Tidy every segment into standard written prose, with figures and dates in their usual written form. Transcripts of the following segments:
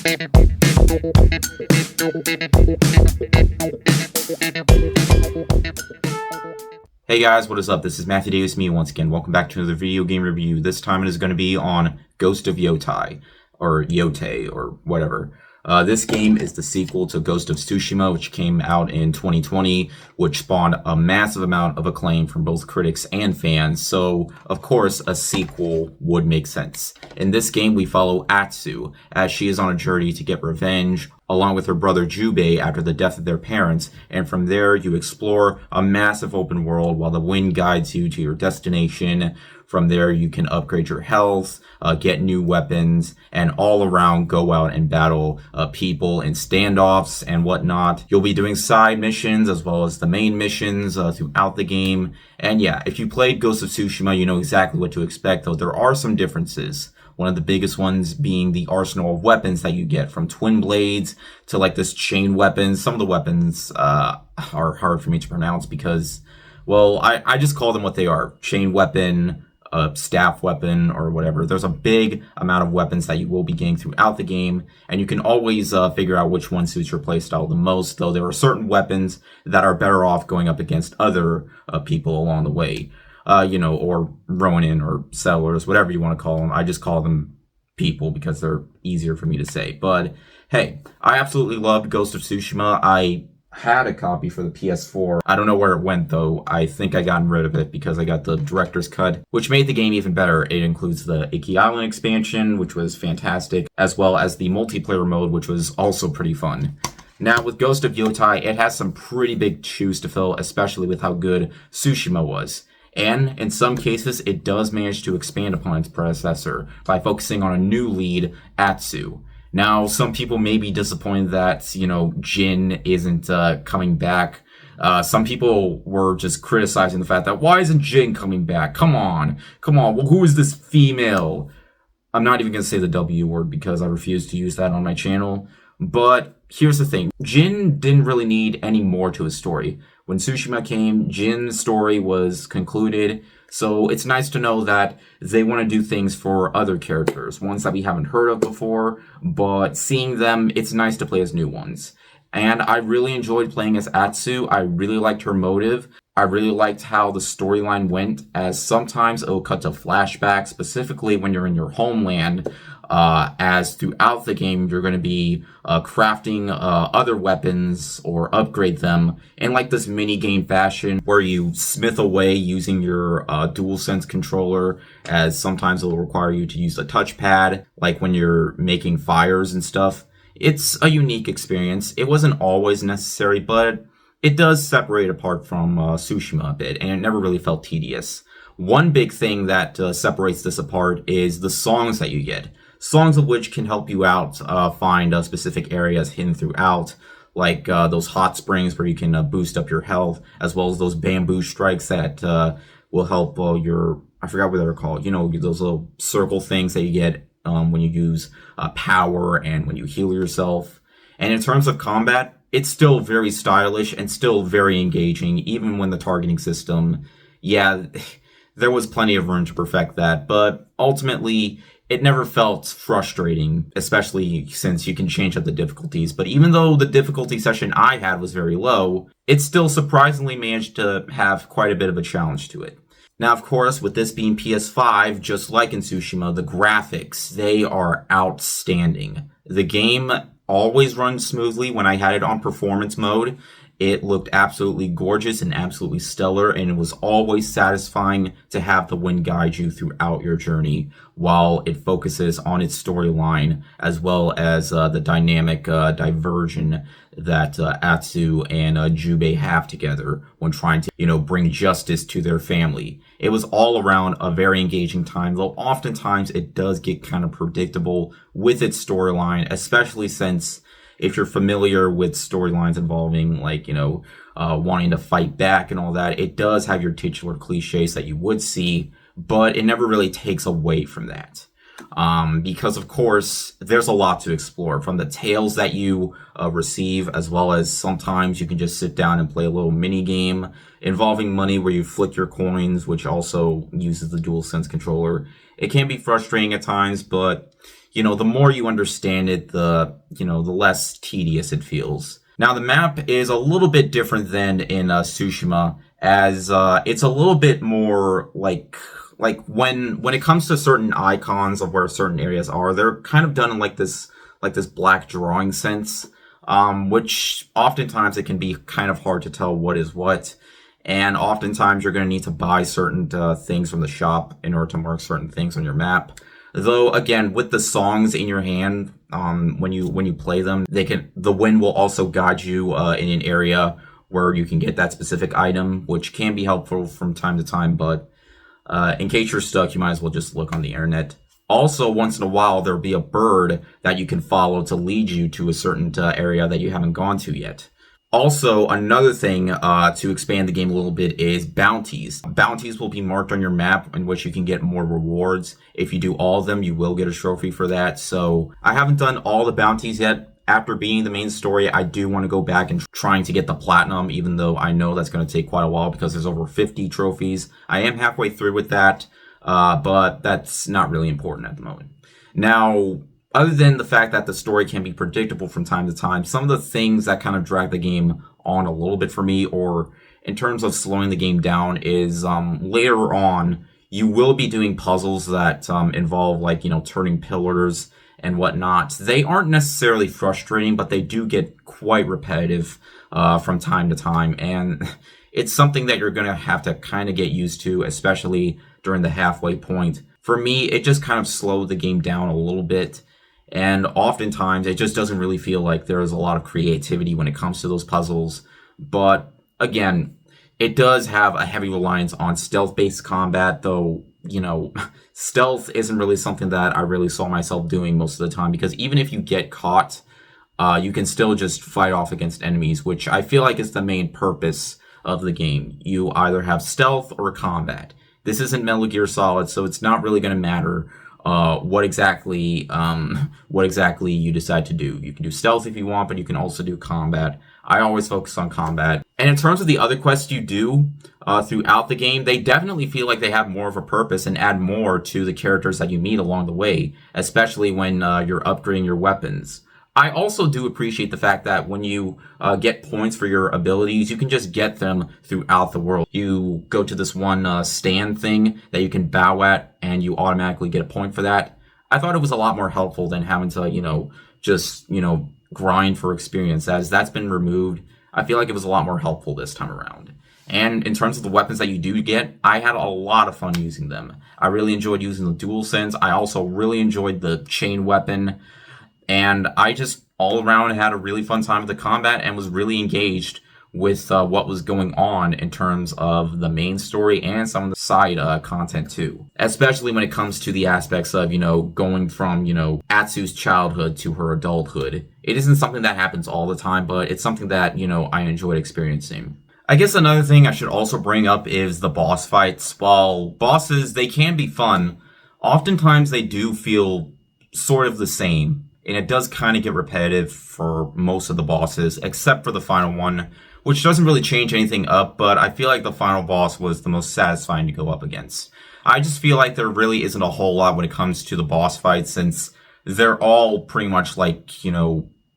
Hey guys, what is up? This is Matthew Davis, me once again. Welcome back to another video game review. This time it is going to be on Ghost of Yotei, or Yotei, or whatever. This game is the sequel to Ghost of Tsushima, which came out in 2020, which spawned a massive amount of acclaim from both critics and fans, so of course a sequel would make sense. In this game we follow Atsu, as she is on a journey to get revenge, along with her brother Jubei after the death of their parents, and from there you explore a massive open world while the wind guides you to your destination. From there you can upgrade your health, get new weapons, and all around go out and battle people in standoffs and whatnot. You'll be doing side missions as well as the main missions throughout the game. And yeah, if you played Ghost of Tsushima, you know exactly what to expect, though there are some differences. One of the biggest ones being the arsenal of weapons that you get, from twin blades to like this chain weapons. Some of the weapons are hard for me to pronounce because, well, I just call them what they are. Chain weapon, staff weapon, or whatever. There's a big amount of weapons that you will be getting throughout the game, and you can always figure out which one suits your playstyle the most, though there are certain weapons that are better off going up against other people along the way. Or Ronin or settlers, whatever you want to call them. I just call them people because they're easier for me to say. But hey, I absolutely loved Ghost of Tsushima. I had a copy for the PS4. I don't know where it went though. I think I got rid of it because I got the director's cut, which made the game even better. It includes the Iki Island expansion, which was fantastic, as well as the multiplayer mode, which was also pretty fun. Now, with Ghost of Yotei, it has some pretty big shoes to fill, especially with how good Tsushima was. And in some cases, it does manage to expand upon its predecessor by focusing on a new lead, Atsu. Now, some people may be disappointed that, Jin isn't coming back. Some people were just criticizing the fact that, why isn't Jin coming back? Come on. Well, who is this female? I'm not even going to say the W word because I refuse to use that on my channel. But here's the thing. Jin didn't really need any more to his story. When Tsushima came, Jin's story was concluded, so it's nice to know that they want to do things for other characters, ones that we haven't heard of before, but seeing them, it's nice to play as new ones. And I really enjoyed playing as Atsu. I really liked her motive. I really liked how the storyline went, as sometimes it'll cut to flashbacks, specifically when you're in your homeland, as throughout the game you're going to be crafting other weapons or upgrade them in like this mini game fashion where you smith away using your DualSense controller, as sometimes it'll require you to use the touchpad, like when you're making fires and stuff. It's a unique experience. It wasn't always necessary, but it does separate apart from Tsushima a bit, and it never really felt tedious. One big thing that separates this apart is the songs that you get. Songs of which can help you out find specific areas hidden throughout, like those hot springs where you can boost up your health, as well as those bamboo strikes that will help I forgot what they're called, those little circle things that you get when you use power and when you heal yourself. And in terms of combat, it's still very stylish and still very engaging, even when the targeting system, there was plenty of room to perfect that, but ultimately it never felt frustrating, especially since you can change up the difficulties. But even though the difficulty session I had was very low, it still surprisingly managed to have quite a bit of a challenge to it. Now, of course, with this being PS5, just like in Tsushima, the graphics, they are outstanding. The game always runs smoothly. When I had it on performance mode, it looked absolutely gorgeous and absolutely stellar, and it was always satisfying to have the wind guide you throughout your journey while it focuses on its storyline, as well as the dynamic diversion that Atsu and Jubei have together when trying to, bring justice to their family. It was all around a very engaging time, though oftentimes it does get kind of predictable with its storyline, especially since if you're familiar with storylines involving, wanting to fight back and all that, it does have your titular cliches that you would see, but it never really takes away from that. Because, of course, there's a lot to explore, from the tales that you receive, as well as sometimes you can just sit down and play a little mini game involving money where you flick your coins, which also uses the DualSense controller. It can be frustrating at times, but the more you understand it, the less tedious it feels. Now, the map is a little bit different than in Tsushima, as it's a little bit more like when it comes to certain icons of where certain areas are, they're kind of done in like this black drawing sense, which oftentimes it can be kind of hard to tell what is what. And oftentimes you're going to need to buy certain things from the shop in order to mark certain things on your map. Though again, with the songs in your hand, when you play them, the wind will also guide you in an area where you can get that specific item, which can be helpful from time to time. But in case you're stuck, you might as well just look on the internet. Also, once in a while, there'll be a bird that you can follow to lead you to a certain area that you haven't gone to yet. Also, another thing to expand the game a little bit is bounties. Bounties will be marked on your map in which you can get more rewards. If you do all of them, you will get a trophy for that. So I haven't done all the bounties yet. After beating the main story, I do want to go back and trying to get the platinum, even though I know that's going to take quite a while because there's over 50 trophies. I am halfway through with that, but that's not really important at the moment. Now, other than the fact that the story can be predictable from time to time, some of the things that kind of drag the game on a little bit for me, or in terms of slowing the game down, is later on, you will be doing puzzles that involve, like, turning pillars and whatnot. They aren't necessarily frustrating, but they do get quite repetitive from time to time, and it's something that you're going to have to kind of get used to, especially during the halfway point. For me, it just kind of slowed the game down a little bit, and oftentimes it just doesn't really feel like there's a lot of creativity when it comes to those puzzles. But again, it does have a heavy reliance on stealth-based combat, though, stealth isn't really something that I really saw myself doing most of the time, because even if you get caught, you can still just fight off against enemies, which I feel like is the main purpose of the game. You either have stealth or combat. This isn't Metal Gear Solid, so it's not really going to matter what exactly you decide to do. You can do stealth if you want, but you can also do combat. I always focus on combat. And in terms of the other quests you do throughout the game, they definitely feel like they have more of a purpose and add more to the characters that you meet along the way, especially when you're upgrading your weapons. I also do appreciate the fact that when you get points for your abilities, you can just get them throughout the world. You go to this one stand thing that you can bow at, and you automatically get a point for that. I thought it was a lot more helpful than having to, just grind for experience. As that's been removed, I feel like it was a lot more helpful this time around. And in terms of the weapons that you do get, I had a lot of fun using them. I really enjoyed using the DualSense. I also really enjoyed the chain weapon. And I just all around had a really fun time with the combat and was really engaged with what was going on in terms of the main story and some of the side content too. Especially when it comes to the aspects of, going from, Atsu's childhood to her adulthood. It isn't something that happens all the time, but it's something that, I enjoyed experiencing. I guess another thing I should also bring up is the boss fights. While bosses, they can be fun, oftentimes they do feel sort of the same. And it does kind of get repetitive for most of the bosses, except for the final one, which doesn't really change anything up, but I feel like the final boss was the most satisfying to go up against. I just feel like there really isn't a whole lot when it comes to the boss fights, since they're all pretty much like,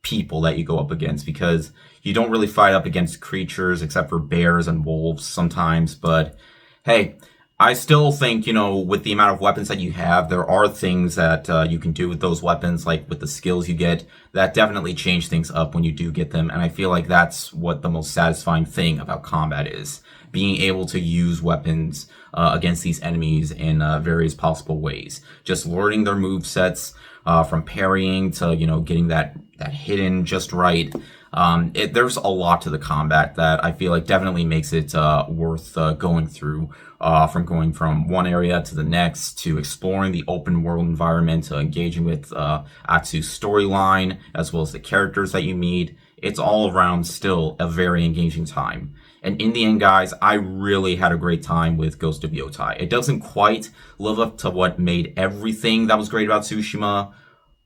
people that you go up against, because you don't really fight up against creatures except for bears and wolves sometimes, but hey, I still think, with the amount of weapons that you have, there are things that you can do with those weapons, like with the skills you get, that definitely change things up when you do get them. And I feel like that's what the most satisfying thing about combat is, being able to use weapons against these enemies in various possible ways. Just learning their movesets, from parrying to, getting that hidden just right. There's a lot to the combat that I feel like definitely makes it worth going through. From going from one area to the next, to exploring the open world environment, to engaging with Atsu's storyline, as well as the characters that you meet. It's all around still a very engaging time. And in the end, guys, I really had a great time with Ghost of Yotei. It doesn't quite live up to what made everything that was great about Tsushima,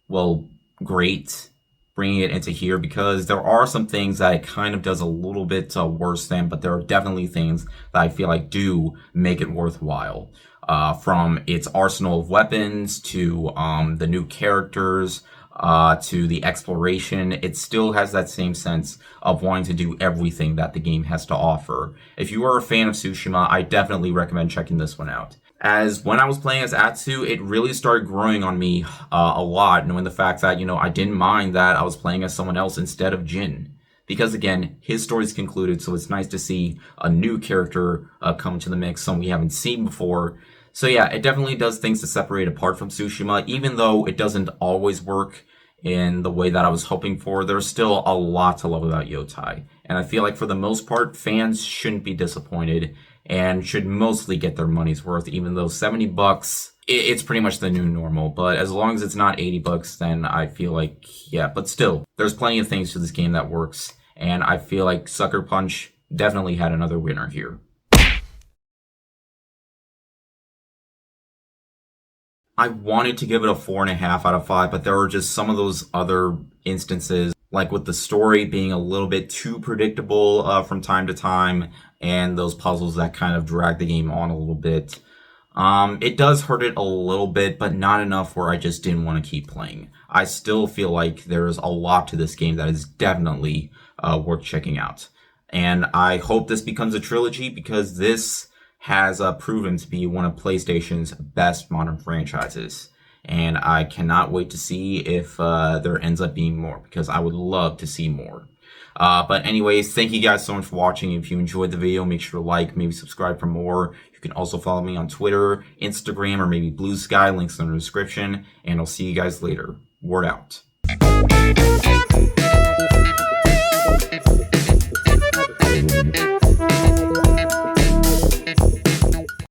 well, great. bringing it into here, because there are some things that it kind of does a little bit worse than, but there are definitely things that I feel like do make it worthwhile. From its arsenal of weapons to the new characters, to the exploration, it still has that same sense of wanting to do everything that the game has to offer. If you are a fan of Tsushima, I definitely recommend checking this one out. As when I was playing as Atsu, it really started growing on me a lot, knowing the fact that, I didn't mind that I was playing as someone else instead of Jin. Because again, his story's concluded, so it's nice to see a new character come to the mix, someone we haven't seen before. So yeah, it definitely does things to separate apart from Tsushima, even though it doesn't always work in the way that I was hoping for. There's still a lot to love about Yotei. And I feel like for the most part, fans shouldn't be disappointed and should mostly get their money's worth, even though $70, it's pretty much the new normal. But as long as it's not $80, then I feel like, yeah, but still, there's plenty of things to this game that works. And I feel like Sucker Punch definitely had another winner here. I wanted to give it a 4.5 out of 5, but there were just some of those other instances, like with the story being a little bit too predictable from time to time, and those puzzles that kind of drag the game on a little bit. It does hurt it a little bit, but not enough where I just didn't want to keep playing. I still feel like there's a lot to this game that is definitely worth checking out. And I hope this becomes a trilogy, because this has proven to be one of PlayStation's best modern franchises. And I cannot wait to see if there ends up being more, because I would love to see more. But anyways, thank you guys so much for watching. If you enjoyed the video, make sure to like, maybe subscribe for more. You can also follow me on Twitter, Instagram, or maybe Blue Sky. Links in the description. And I'll see you guys later. Word out.